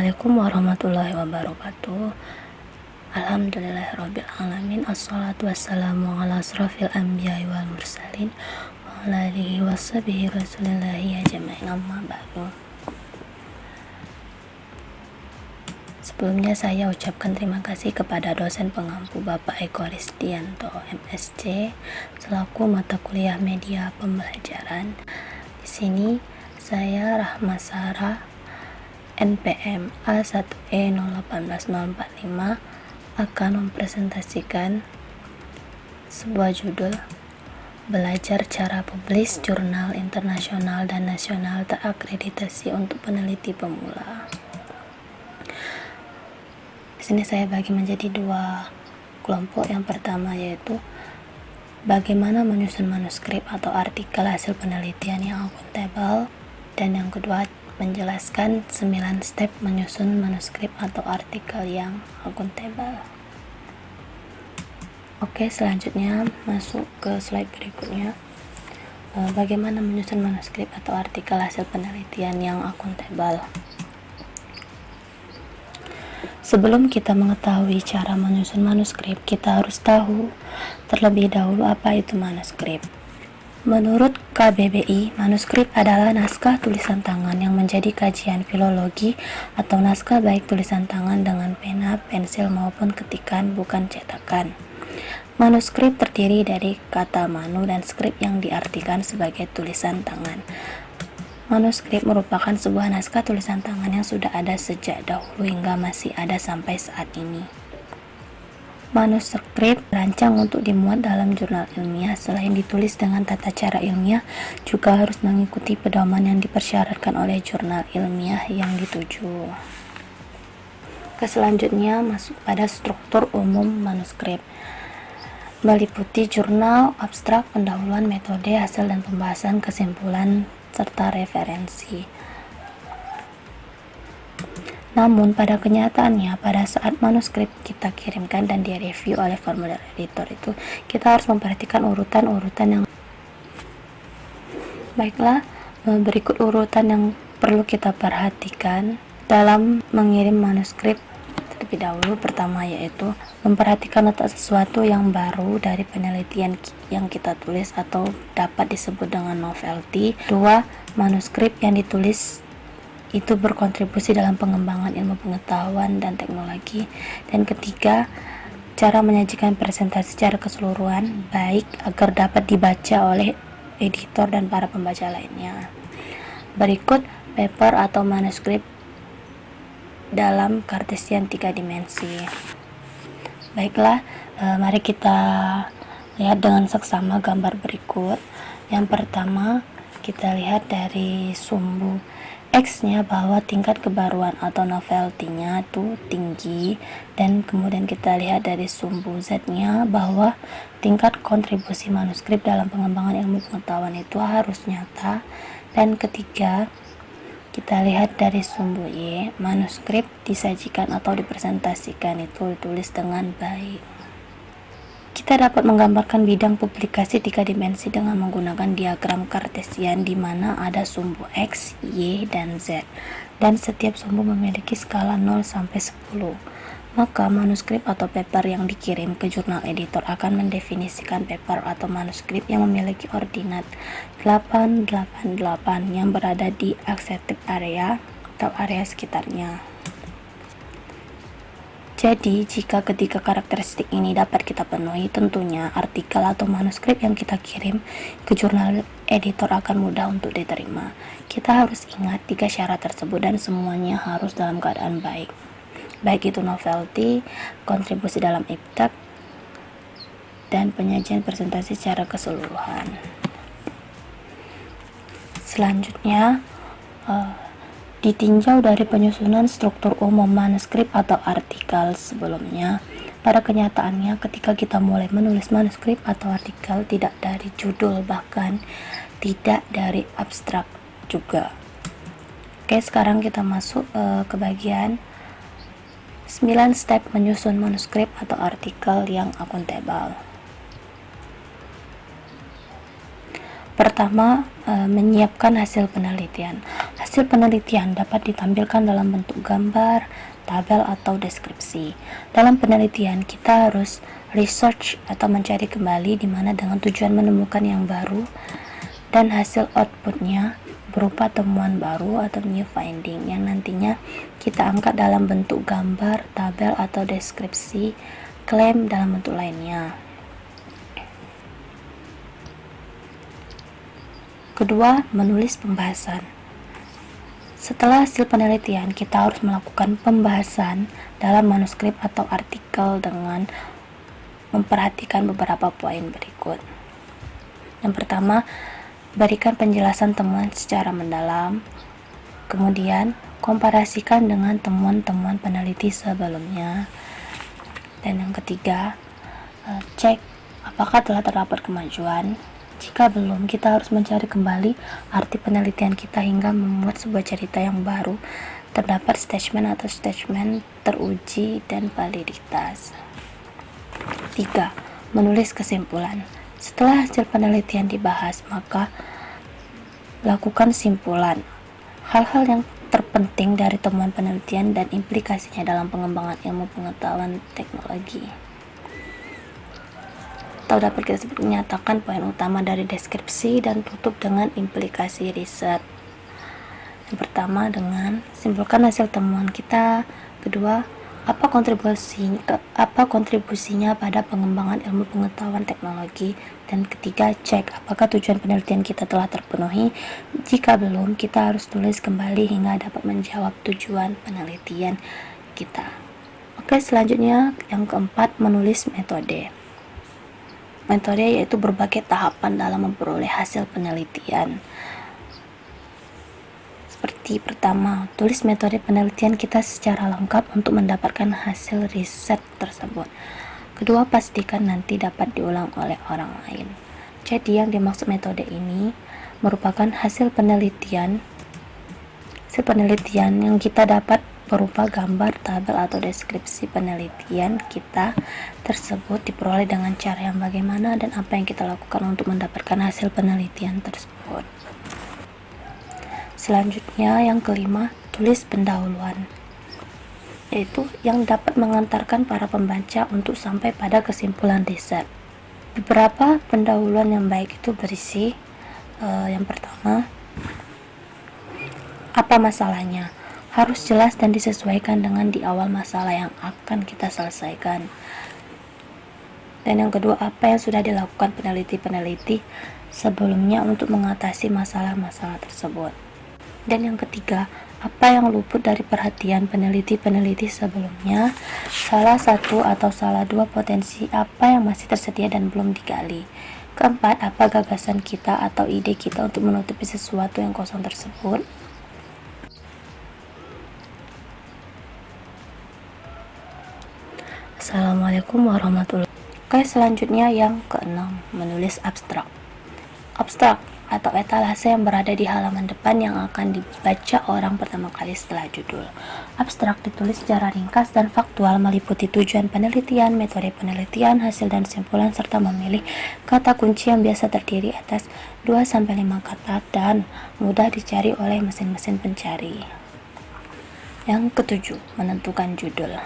Assalamualaikum warahmatullahi wabarakatuh. Alhamdulillahirabbil alamin. Assalatu wassalamu ala asrofil anbiya'i wal mursalin wa ala alihi washabihi rasulillahi ajma'in, amma ba'du. Sebelumnya saya ucapkan terima kasih kepada dosen pengampu Bapak Eko Ristianto MSc selaku mata kuliah media pembelajaran. Di sini saya Rahma Sarah NPM A1E018045 akan mempresentasikan sebuah judul Belajar Cara Publish Jurnal Internasional dan Nasional Terakreditasi untuk Peneliti Pemula. Di sini saya bagi menjadi dua kelompok. Yang pertama yaitu bagaimana menyusun manuskrip atau artikel hasil penelitian yang akuntabel, dan yang kedua menjelaskan 9 step menyusun manuskrip atau artikel yang akuntabel. Oke, selanjutnya masuk ke slide berikutnya. Bagaimana menyusun manuskrip atau artikel hasil penelitian yang akuntabel. Sebelum kita mengetahui cara menyusun manuskrip, kita harus tahu terlebih dahulu apa itu manuskrip. Menurut KBBI, manuskrip adalah naskah tulisan tangan yang menjadi kajian filologi atau naskah baik tulisan tangan dengan pena, pensil maupun ketikan, bukan cetakan. Manuskrip terdiri dari kata manu dan skrip yang diartikan sebagai tulisan tangan. Manuskrip merupakan sebuah naskah tulisan tangan yang sudah ada sejak dahulu hingga masih ada sampai saat ini. Manuskrip dirancang untuk dimuat dalam jurnal ilmiah. Selain ditulis dengan tata cara ilmiah, juga harus mengikuti pedoman yang dipersyaratkan oleh jurnal ilmiah yang dituju. Selanjutnya masuk pada struktur umum manuskrip, meliputi jurnal, abstrak, pendahuluan, metode, hasil dan pembahasan, kesimpulan, serta referensi. Namun pada kenyataannya, pada saat manuskrip kita kirimkan dan direview oleh formulir editor itu, kita harus memperhatikan urutan-urutan yang baiklah. Berikut urutan yang perlu kita perhatikan dalam mengirim manuskrip terlebih dahulu. Pertama yaitu memperhatikan letak sesuatu yang baru dari penelitian yang kita tulis atau dapat disebut dengan novelty. Dua, manuskrip yang ditulis itu berkontribusi dalam pengembangan ilmu pengetahuan dan teknologi. Dan ketiga, cara menyajikan presentasi secara keseluruhan baik agar dapat dibaca oleh editor dan para pembaca lainnya. Berikut paper atau manuskrip dalam Cartesian 3 dimensi. Baiklah, mari kita lihat dengan seksama gambar berikut. Yang pertama, kita lihat dari sumbu X-nya bahwa tingkat kebaruan atau novelty-nya itu tinggi, dan kemudian kita lihat dari sumbu Z-nya bahwa tingkat kontribusi manuskrip dalam pengembangan ilmu pengetahuan itu harus nyata. Dan ketiga, kita lihat dari sumbu Y, manuskrip disajikan atau dipresentasikan itu ditulis dengan baik. Kita dapat menggambarkan bidang publikasi 3 dimensi dengan menggunakan diagram Cartesian di mana ada sumbu X, Y, dan Z, dan setiap sumbu memiliki skala 0 sampai 10. Maka manuskrip atau paper yang dikirim ke jurnal editor akan mendefinisikan paper atau manuskrip yang memiliki ordinat 888 yang berada di accepted area atau area sekitarnya. Jadi, jika ketiga karakteristik ini dapat kita penuhi, tentunya artikel atau manuskrip yang kita kirim ke jurnal editor akan mudah untuk diterima. Kita harus ingat 3 syarat tersebut dan semuanya harus dalam keadaan baik. Baik itu novelty, kontribusi dalam iptek, dan penyajian presentasi secara keseluruhan. Selanjutnya, ditinjau dari penyusunan struktur umum manuskrip atau artikel sebelumnya. Pada kenyataannya, ketika kita mulai menulis manuskrip atau artikel, tidak dari judul, bahkan tidak dari abstrak juga. Oke, sekarang kita masuk ke bagian 9 step menyusun manuskrip atau artikel yang akuntabel. Pertama, menyiapkan hasil penelitian. Hasil penelitian dapat ditampilkan dalam bentuk gambar, tabel, atau deskripsi. Dalam penelitian, kita harus research atau mencari kembali di mana dengan tujuan menemukan yang baru, dan hasil outputnya berupa temuan baru atau new finding yang nantinya kita angkat dalam bentuk gambar, tabel, atau deskripsi, klaim dalam bentuk lainnya. Kedua, menulis pembahasan. Setelah hasil penelitian, kita harus melakukan pembahasan dalam manuskrip atau artikel dengan memperhatikan beberapa poin berikut. Yang pertama, berikan penjelasan temuan secara mendalam. Kemudian, komparasikan dengan temuan-temuan peneliti sebelumnya. Dan yang ketiga, cek apakah telah terdapat kemajuan. Jika belum, kita harus mencari kembali arti penelitian kita hingga membuat sebuah cerita yang baru, terdapat statement atau statement teruji dan validitas. 3. Menulis kesimpulan. Setelah hasil penelitian dibahas, maka lakukan simpulan. Hal-hal yang terpenting dari temuan penelitian dan implikasinya dalam pengembangan ilmu pengetahuan teknologi. Atau dapat kita sebut menyatakan poin utama dari deskripsi dan tutup dengan implikasi riset. Yang pertama dengan simpulkan hasil temuan kita. Kedua, apa kontribusinya pada pengembangan ilmu pengetahuan teknologi. Dan ketiga, cek apakah tujuan penelitian kita telah terpenuhi. Jika belum, kita harus tulis kembali hingga dapat menjawab tujuan penelitian kita. Oke, selanjutnya yang keempat, menulis metode. Metode yaitu berbagai tahapan dalam memperoleh hasil penelitian. Seperti pertama, tulis metode penelitian kita secara lengkap untuk mendapatkan hasil riset tersebut. Kedua, pastikan nanti dapat diulang oleh orang lain. Jadi yang dimaksud metode ini merupakan hasil penelitian yang kita dapat berupa gambar, tabel, atau deskripsi penelitian kita tersebut diperoleh dengan cara yang bagaimana dan apa yang kita lakukan untuk mendapatkan hasil penelitian tersebut. Selanjutnya yang kelima, tulis pendahuluan, yaitu yang dapat mengantarkan para pembaca untuk sampai pada kesimpulan riset. Beberapa pendahuluan yang baik itu berisi yang pertama, apa masalahnya? Harus jelas dan disesuaikan dengan di awal masalah yang akan kita selesaikan. Dan yang kedua, apa yang sudah dilakukan peneliti-peneliti sebelumnya untuk mengatasi masalah-masalah tersebut. Dan yang ketiga, apa yang luput dari perhatian peneliti-peneliti sebelumnya, salah satu atau salah dua potensi apa yang masih tersedia dan belum digali. Keempat, apa gagasan kita atau ide kita untuk menutupi sesuatu yang kosong tersebut. Assalamualaikum warahmatullahi wabarakatuh. Oke, selanjutnya yang keenam, menulis abstrak. Abstrak atau etalase yang berada di halaman depan yang akan dibaca orang pertama kali setelah judul. Abstrak ditulis secara ringkas dan faktual, meliputi tujuan penelitian, metode penelitian, hasil dan simpulan, serta memilih kata kunci yang biasa terdiri atas 2-5 kata dan mudah dicari oleh mesin-mesin pencari. Yang ketujuh, menentukan judul.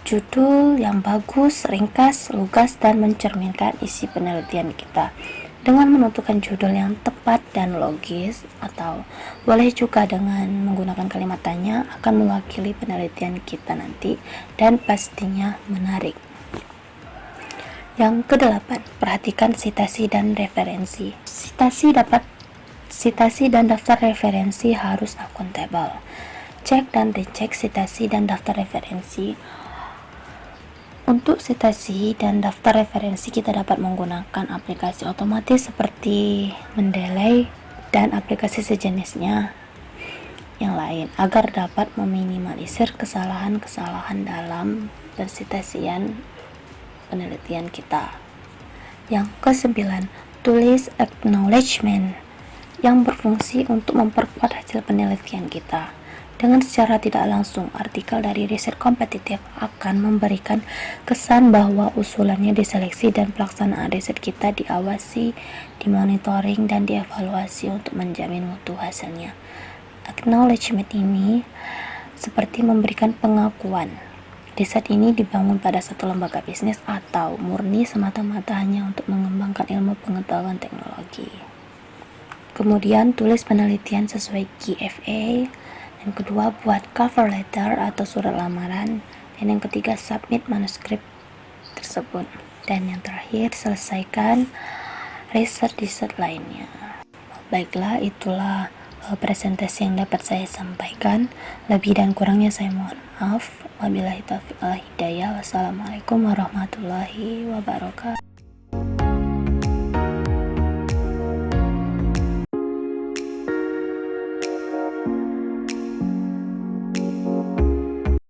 Judul yang bagus, ringkas, lugas, dan mencerminkan isi penelitian kita. Dengan menentukan judul yang tepat dan logis, atau boleh juga dengan menggunakan kalimat tanya, akan mewakili penelitian kita nanti dan pastinya menarik. Yang kedelapan, perhatikan sitasi dan referensi. Sitasi dan daftar referensi harus akuntabel. Cek dan dicek sitasi dan daftar referensi. Untuk sitasi dan daftar referensi kita dapat menggunakan aplikasi otomatis seperti Mendeley dan aplikasi sejenisnya yang lain agar dapat meminimalisir kesalahan-kesalahan dalam persitasian penelitian kita. Yang kesembilan, tulis acknowledgement yang berfungsi untuk memperkuat hasil penelitian kita. Dengan secara tidak langsung, artikel dari riset kompetitif akan memberikan kesan bahwa usulannya diseleksi dan pelaksanaan riset kita diawasi, dimonitoring, dan dievaluasi untuk menjamin mutu hasilnya. Acknowledgement ini seperti memberikan pengakuan. Riset ini dibangun pada satu lembaga bisnis atau murni semata-mata hanya untuk mengembangkan ilmu pengetahuan teknologi. Kemudian tulis penelitian sesuai GFA. Yang kedua, buat cover letter atau surat lamaran. Dan yang ketiga, submit manuskrip tersebut. Dan yang terakhir, selesaikan riset-riset lainnya. Baiklah, itulah presentasi yang dapat saya sampaikan. Lebih dan kurangnya saya mohon maaf. Wabillahi taufiq wal hidayah. Wassalamualaikum warahmatullahi wabarakatuh.